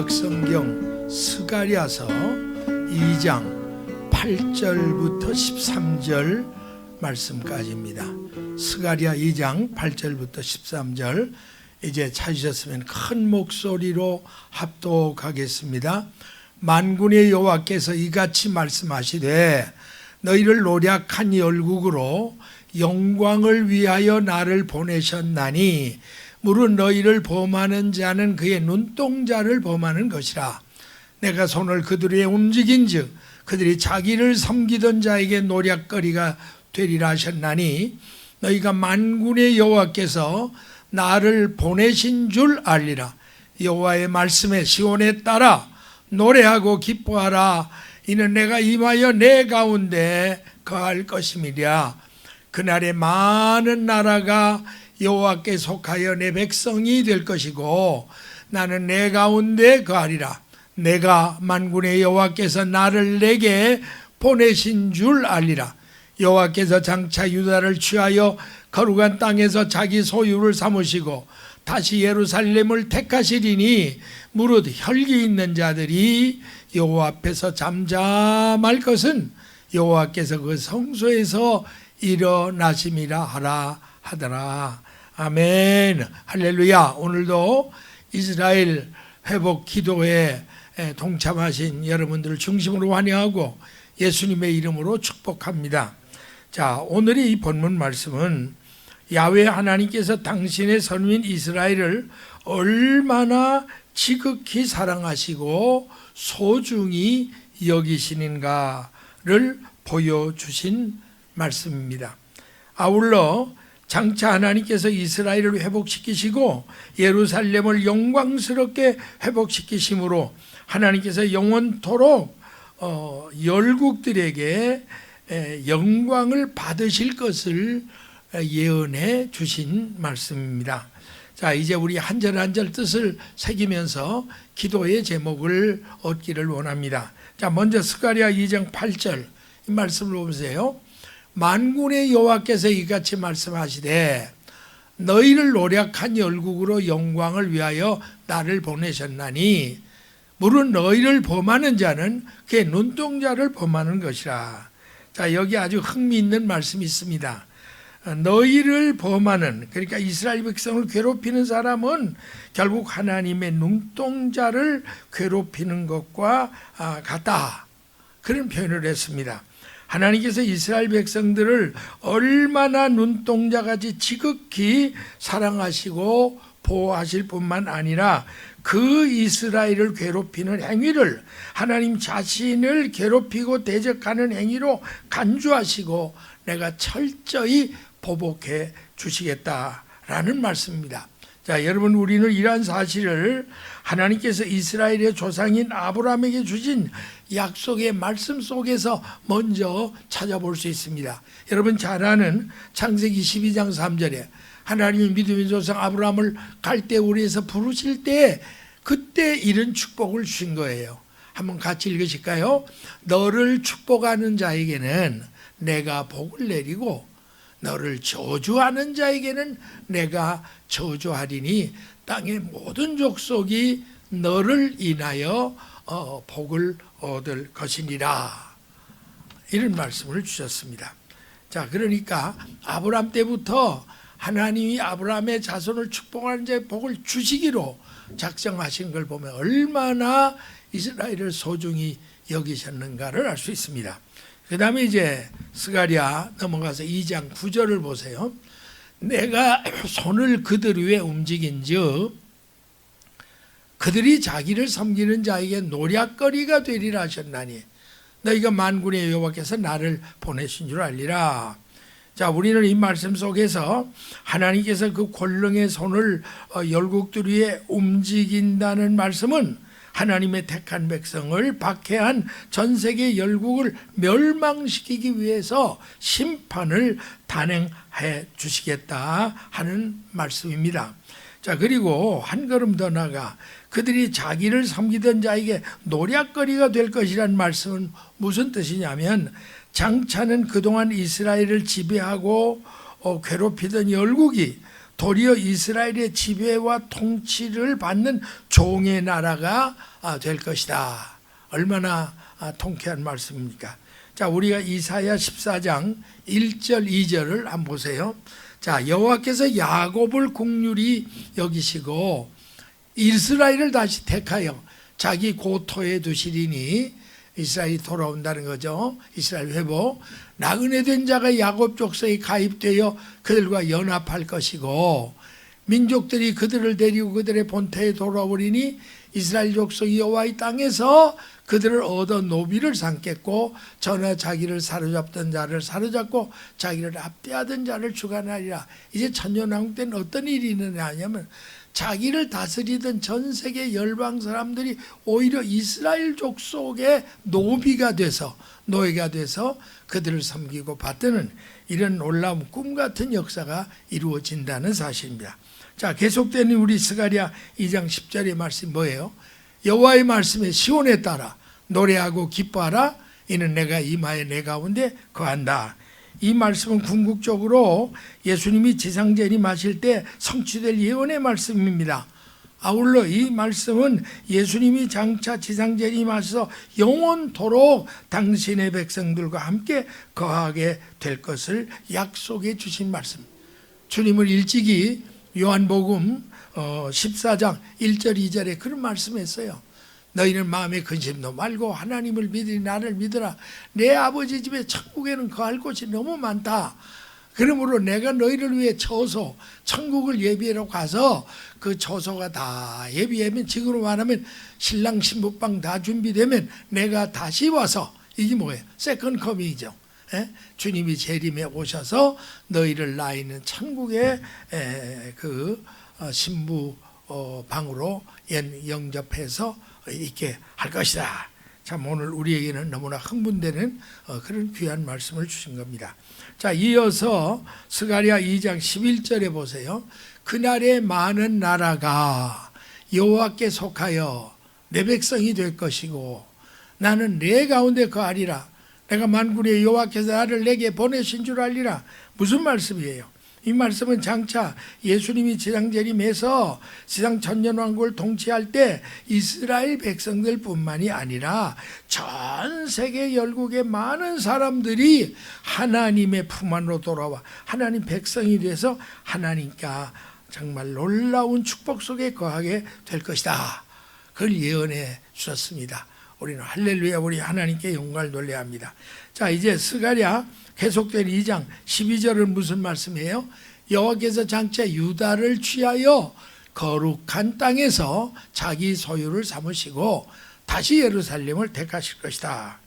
성경 스가랴서 2장 8절부터 13절 말씀까지입니다. 스가랴 2장 8절부터 13절 이제 찾으셨으면 큰 목소리로 합독하겠습니다. 만군의 여호와께서 이같이 말씀하시되 너희를 노략한 열국으로 영광을 위하여 나를 보내셨나니 무릇 너희를 범하는 자는 그의 눈동자를 범하는 것이라. 내가 손을 그들에게 움직인즉 그들이 자기를 섬기던 자에게 노략거리가 되리라 하셨나니 너희가 만군의 여호와께서 나를 보내신 줄 알리라. 여호와의 말씀에 시온에 따라 노래하고 기뻐하라. 이는 내가 임하여 내 가운데 거할 것임이랴. 그날에 많은 나라가 여호와께 속하여 내 백성이 될 것이고 나는 내 가운데 거하리라. 내가 만군의 여호와께서 나를 내게 보내신 줄 알리라. 여호와께서 장차 유다를 취하여 거룩한 땅에서 자기 소유를 삼으시고 다시 예루살렘을 택하시리니 무릇 혈기 있는 자들이 여호와 앞에서 잠잠할 것은 여호와께서 그 성소에서 일어나심이라 하더라. 아멘. 할렐루야. 오늘도 이스라엘 회복 기도에 동참하신 여러분들을 중심으로 환영하고 예수님의 이름으로 축복합니다. 자, 오늘의 이 본문 말씀은 야훼 하나님께서 당신의 선민 이스라엘을 얼마나 지극히 사랑하시고 소중히 여기시는가를 보여주신 말씀입니다. 아울러 장차 하나님께서 이스라엘을 회복시키시고 예루살렘을 영광스럽게 회복시키심으로 하나님께서 영원토록 열국들에게 영광을 받으실 것을 예언해 주신 말씀입니다. 자, 이제 우리 한 절 한 절 뜻을 새기면서 기도의 제목을 얻기를 원합니다. 자, 먼저 스가랴 2장 8절 이 말씀을 보세요. 만군의 여호와께서 이같이 말씀하시되 너희를 노략한 열국으로 영광을 위하여 나를 보내셨나니 무릇 너희를 범하는 자는 그의 눈동자를 범하는 것이라. 자, 여기 아주 흥미있는 말씀이 있습니다. 너희를 범하는, 그러니까 이스라엘 백성을 괴롭히는 사람은 결국 하나님의 눈동자를 괴롭히는 것과 같다, 그런 표현을 했습니다. 하나님께서 이스라엘 백성들을 얼마나 눈동자같이 지극히 사랑하시고 보호하실 뿐만 아니라 그 이스라엘을 괴롭히는 행위를 하나님 자신을 괴롭히고 대적하는 행위로 간주하시고 내가 철저히 보복해 주시겠다라는 말씀입니다. 자, 여러분, 우리는 이러한 사실을 하나님께서 이스라엘의 조상인 아브라함에게 주신 약속의 말씀 속에서 먼저 찾아볼 수 있습니다. 여러분 잘 아는 창세기 12장 3절에 하나님이 믿음의 조상 아브라함을 갈대우리에서 부르실 때 그때 이런 축복을 주신 거예요. 한번 같이 읽으실까요? 너를 축복하는 자에게는 내가 복을 내리고 너를 저주하는 자에게는 내가 저주하리니 땅의 모든 족속이 너를 인하여 복을 얻을 것이니라. 이런 말씀을 주셨습니다. 자, 그러니까 아브라함 때부터 하나님이 아브라함의 자손을 축복하는 자의 복을 주시기로 작정하신 걸 보면 얼마나 이스라엘을 소중히 여기셨는가를 알 수 있습니다. 그 다음에 이제 스가랴 넘어가서 2장 9절을 보세요. 내가 손을 그들 위에 움직인즉 그들이 자기를 섬기는 자에게 노략거리가 되리라 하셨나니 너희가 만군의 여호와께서 나를 보내신 줄 알리라. 자, 우리는 이 말씀 속에서 하나님께서 그 권능의 손을 열국들 위에 움직인다는 말씀은 하나님의 택한 백성을 박해한 전 세계 열국을 멸망시키기 위해서 심판을 단행해 주시겠다 하는 말씀입니다. 자, 그리고 한 걸음 더 나아가 그들이 자기를 섬기던 자에게 노략거리가 될 것이라는 말씀은 무슨 뜻이냐면, 장차는 그동안 이스라엘을 지배하고 괴롭히던 열국이 도리어 이스라엘의 지배와 통치를 받는 종의 나라가 될 것이다. 얼마나 통쾌한 말씀입니까? 자, 우리가 이사야 14장 1절 2절을 한번 보세요. 자, 여호와께서 야곱을 긍휼히 여기시고 이스라엘을 다시 택하여 자기 고토에 두시리니, 이스라엘이 돌아온다는 거죠. 이스라엘 회복. 나그네된 자가 야곱 족속에 가입되어 그들과 연합할 것이고, 민족들이 그들을 데리고 그들의 본토에 돌아오리니 이스라엘 족속이 여호와의 땅에서 그들을 얻어 노비를 삼겠고, 전에 자기를 사로잡던 자를 사로잡고 자기를 압대하던 자를 주관하리라. 이제 천년왕국 때는 어떤 일이 일어나냐면, 자기를 다스리던 전 세계 열방 사람들이 오히려 이스라엘 족속의 노비가 돼서, 노예가 돼서 그들을 섬기고 받드는 이런 놀라운 꿈 같은 역사가 이루어진다는 사실입니다. 자, 계속되는 우리 스가랴 2장 10절의 말씀이 뭐예요? 여호와의 말씀에 시온에 따라 노래하고 기뻐하라. 이는 내가 이마에 내 가운데 거한다. 이 말씀은 궁극적으로 예수님이 지상재림하실 때 성취될 예언의 말씀입니다. 아울러 이 말씀은 예수님이 장차 지상재림하셔서 영원토록 당신의 백성들과 함께 거하게 될 것을 약속해 주신 말씀. 주님은 일찍이 요한복음 14장 1절 2절에 그런 말씀했어요. 너희는 마음에 근심도 말고 하나님을 믿으니 나를 믿으라. 내 아버지 집에 천국에는 거할 곳이 너무 많다. 그러므로 내가 너희를 위해 처소, 천국을 예비하러 가서 그 처소가 다 예비하면, 지금으로 말하면 신랑 신부방 다 준비되면 내가 다시 와서, 이게 뭐예요? 세컨 커밍이죠. 주님이 재림에 오셔서 너희를 나 있는 천국의 그 신부 방으로 영접해서 있게 할 것이다. 참, 오늘 우리에게는 너무나 흥분되는 그런 귀한 말씀을 주신 겁니다. 자, 이어서 스가랴 2장 11절에 보세요. 그날에 많은 나라가 여호와께 속하여 내 백성이 될 것이고 나는 내 가운데 거하리라. 내가 만군의 여호와께서 나를 내게 보내신 줄 알리라. 무슨 말씀이에요? 이 말씀은 장차 예수님이 지상재림해서 지상 천년왕국을 통치할 때 이스라엘 백성들 뿐만이 아니라 전 세계 열국의 많은 사람들이 하나님의 품 안으로 돌아와 하나님 백성이 돼서 하나님과 정말 놀라운 축복 속에 거하게 될 것이다. 그걸 예언해 주셨습니다. 우리는 할렐루야, 우리 하나님께 영광을 돌려야 합니다. 자, 이제 스가랴 계속된 2장 12절은 무슨 말씀이에요? 여호와께서 장차 유다를 취하여 거룩한 땅에서 자기 소유를 삼으시고 다시 예루살렘을 택하실 것이다.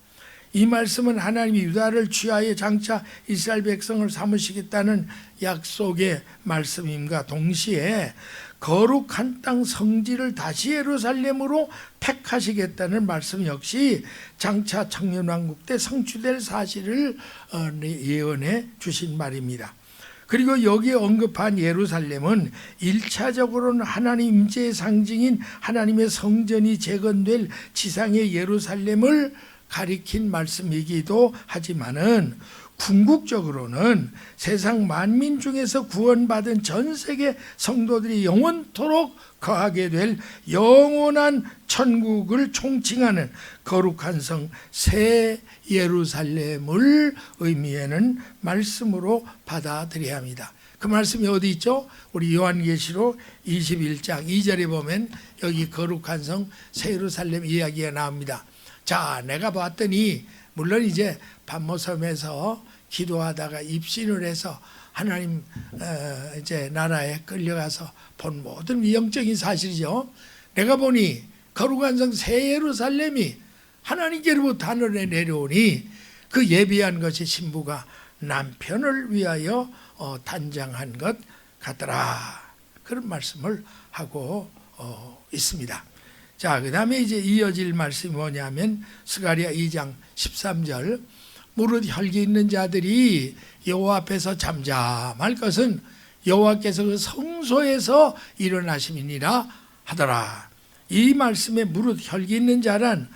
이 말씀은 하나님이 유다를 취하여 장차 이스라엘 백성을 삼으시겠다는 약속의 말씀임과 동시에 거룩한 땅 성지를 다시 예루살렘으로 택하시겠다는 말씀 역시 장차 천년왕국 때 성취될 사실을 예언해 주신 말입니다. 그리고 여기에 언급한 예루살렘은 1차적으로는 하나님 임재의 상징인 하나님의 성전이 재건될 지상의 예루살렘을 가리킨 말씀이기도 하지만은 궁극적으로는 세상 만민 중에서 구원받은 전 세계 성도들이 영원토록 거하게 될 영원한 천국을 총칭하는 거룩한 성 새 예루살렘을 의미하는 말씀으로 받아들여야 합니다. 그 말씀이 어디 있죠? 우리 요한계시록 21장 2절에 보면 여기 거룩한 성 새 예루살렘 이야기가 나옵니다. 자, 내가 봤더니 물론 이제 반모섬에서 기도하다가 입신을 해서 하나님 이제 나라에 끌려가서 본 모든 영적인 사실이죠. 내가 보니 거룩한 성 새 예루살렘이 하나님께로부터 하늘에 내려오니 그 예비한 것이 신부가 남편을 위하여 단장한 것 같더라. 그런 말씀을 하고 있습니다. 자, 그 다음에 이제 이어질 말씀이 뭐냐면 스가랴 2장 13절, 무릇 혈기 있는 자들이 여호와 앞에서 잠잠할 것은 여호와께서 그 성소에서 일어나심이니라 하더라. 이 말씀에 무릇 혈기 있는 자란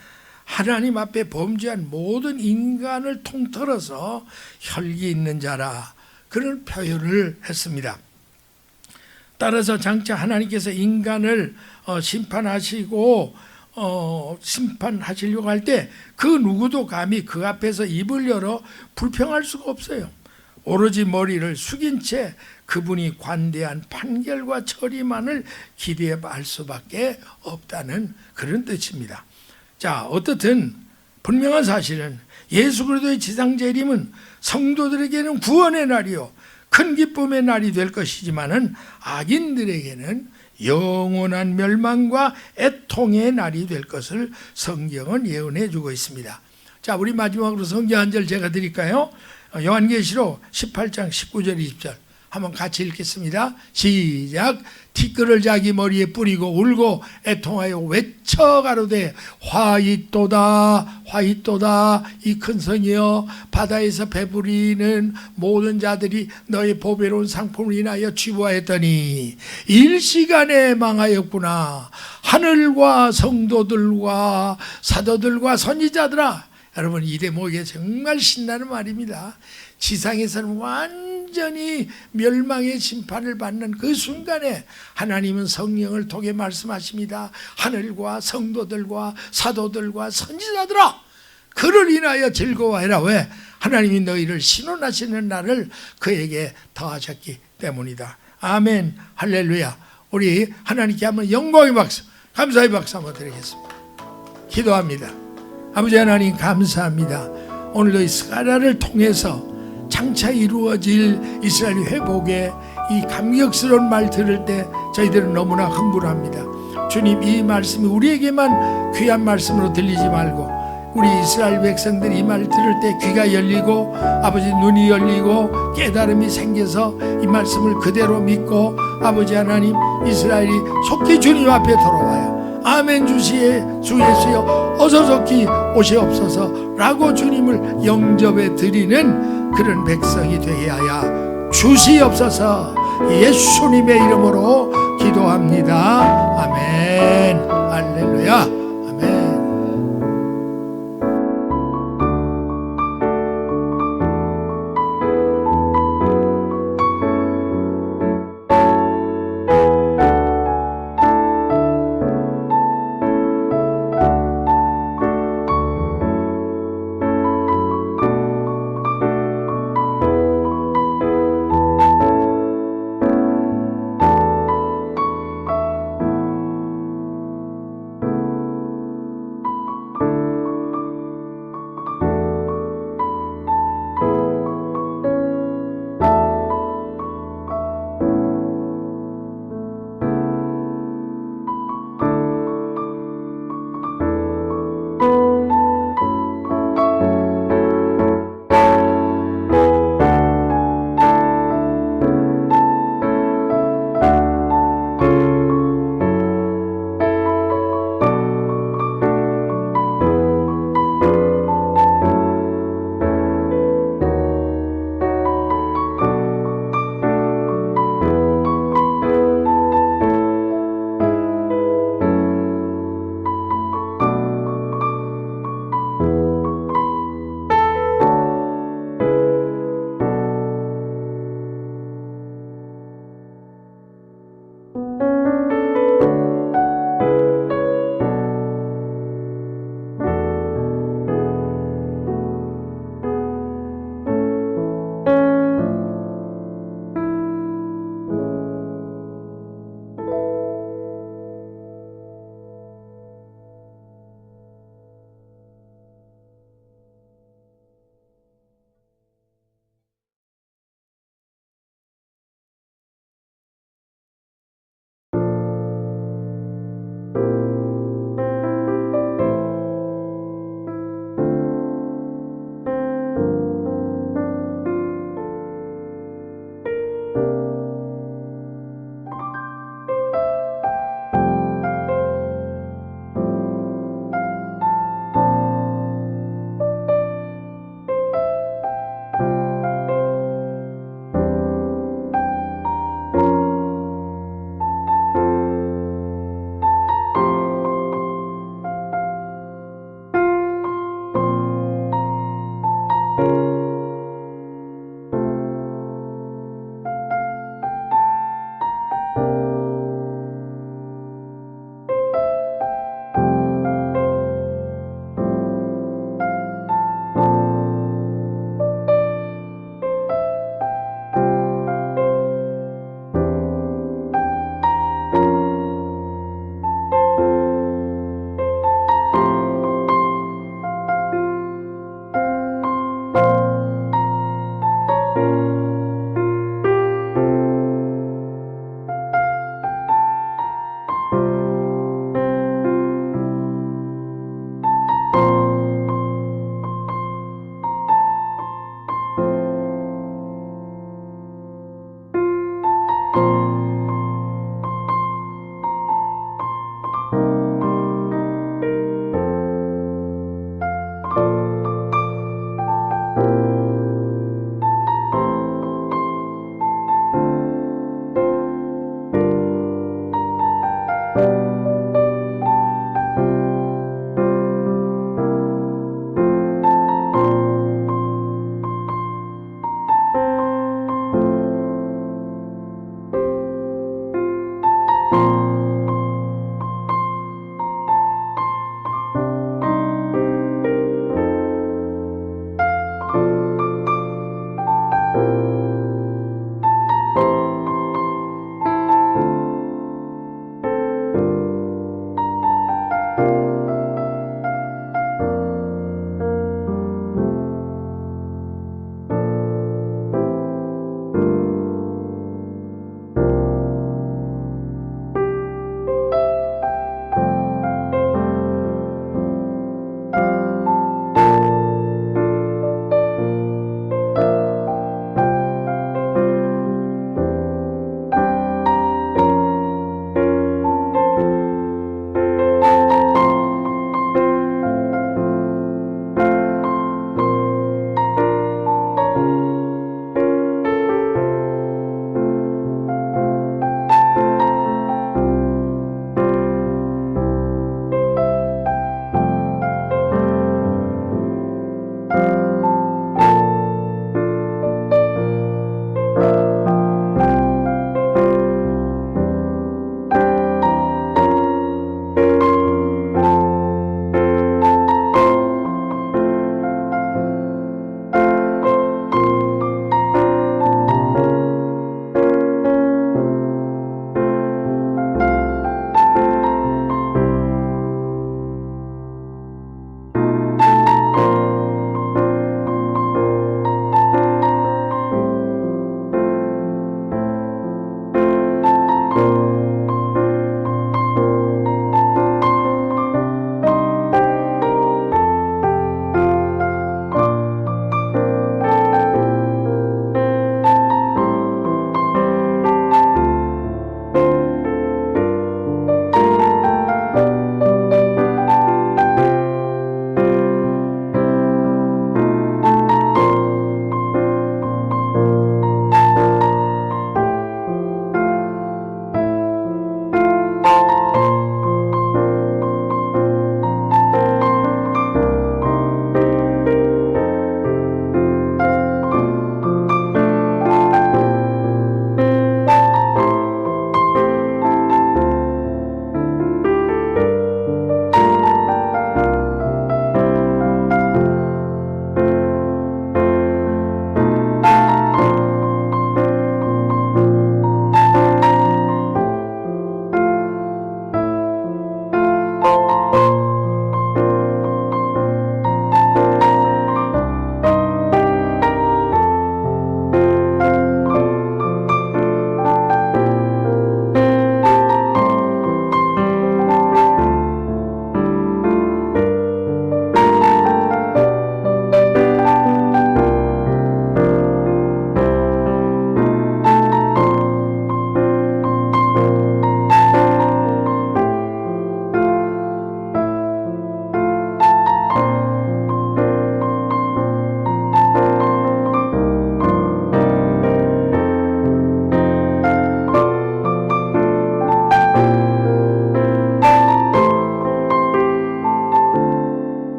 하나님 앞에 범죄한 모든 인간을 통틀어서 혈기 있는 자라, 그런 표현을 했습니다. 따라서 장차 하나님께서 인간을 심판하시고 심판하시려고 할 때 그 누구도 감히 그 앞에서 입을 열어 불평할 수가 없어요. 오로지 머리를 숙인 채 그분이 관대한 판결과 처리만을 기대할 수밖에 없다는 그런 뜻입니다. 자, 어떻든 분명한 사실은 예수 그리스도의 지상재림은 성도들에게는 구원의 날이요 큰 기쁨의 날이 될 것이지만은 악인들에게는 영원한 멸망과 애통의 날이 될 것을 성경은 예언해 주고 있습니다. 자, 우리 마지막으로 성경 한 절 제가 드릴까요? 요한계시록 18장 19절 20절 한번 같이 읽겠습니다. 시작. 티끌을 자기 머리에 뿌리고 울고 애통하여 외쳐 가로되 화 있도다 화 있도다 이 큰 성이여, 바다에서 배부리는 모든 자들이 너의 보배로운 상품을 인하여 취부하였더니 일시간에 망하였구나. 하늘과 성도들과 사도들과 선지자들아. 여러분, 이 대목에 정말 신나는 말입니다. 지상에서는 완전히 멸망의 심판을 받는 그 순간에 하나님은 성령을 통해 말씀하십니다. 하늘과 성도들과 사도들과 선지자들아, 그를 인하여 즐거워해라. 왜? 하나님이 너희를 신원하시는 날을 그에게 더하셨기 때문이다. 아멘, 할렐루야. 우리 하나님께 한번 영광의 박수, 감사의 박수 한번 드리겠습니다. 기도합니다. 아버지 하나님, 감사합니다. 오늘도 이 스가랴를 통해서 장차 이루어질 이스라엘 회복의 이 감격스러운 말 들을 때 저희들은 너무나 흥분합니다. 주님, 이 말씀이 우리에게만 귀한 말씀으로 들리지 말고 우리 이스라엘 백성들이 이 말 들을 때 귀가 열리고 아버지 눈이 열리고 깨달음이 생겨서 이 말씀을 그대로 믿고 아버지 하나님, 이스라엘이 속히 주님 앞에 돌아와요. 아멘 주시에 주 예수여 어서 속히 오시옵소서 라고 주님을 영접해 드리는 그런 백성이 되게 하여 주시옵소서. 예수님의 이름으로 기도합니다. 아멘. 할렐루야.